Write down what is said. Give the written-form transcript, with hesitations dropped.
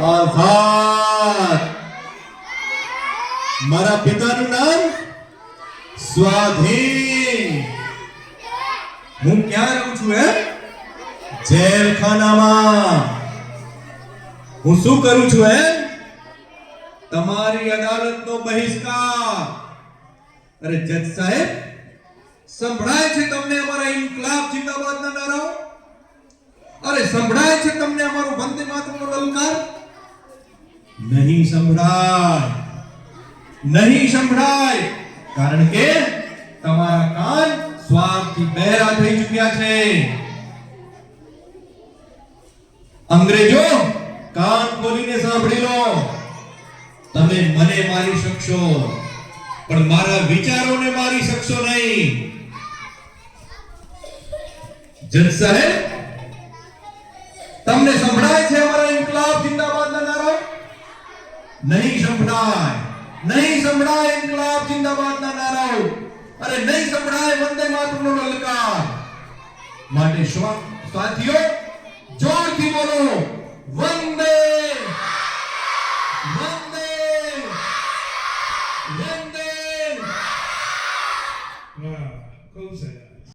આઝાદ. મારા પિતાનું નામ સ્વાધીન. હું ક્યાં રહું છું? જેલખાનામાં. હું શું કરું છું? તમારી અદાલતનો બહિષ્કાર. અરે જજ સાહેબ, સંભળાય છે તમને અમારા ઇન્કલાબ જિંદાબાદના નારાઓ? અરે સંભળાય છે તમને અમારો વંદે માતરમનો લલકાર? નહીં સંભળાય, નહીં સંભળાય. કારણ કે તમારા કાન સ્વાર્થથી બહેરા થઈ ચૂક્યા છે. અંગ્રેજો, કાન ખોલીને સાંભળી લો. તમે મને મારી શકશો, પણ મારા વિચારોને મારી શકશો નહીં. જજ સાહેબ, તમને સંભળાય છે અમારા ઇન્કલાબ જિંદાબાદના નારા? નહીં સંભળાય, નહીં સંભળાય ઇન્કલાબ જિંદાબાદના નારાઓ. અરે નહીં સંભળાય વંદે માતરમનો લલકાર. માટે સાથીઓ, જોરથી બોલો, વંદે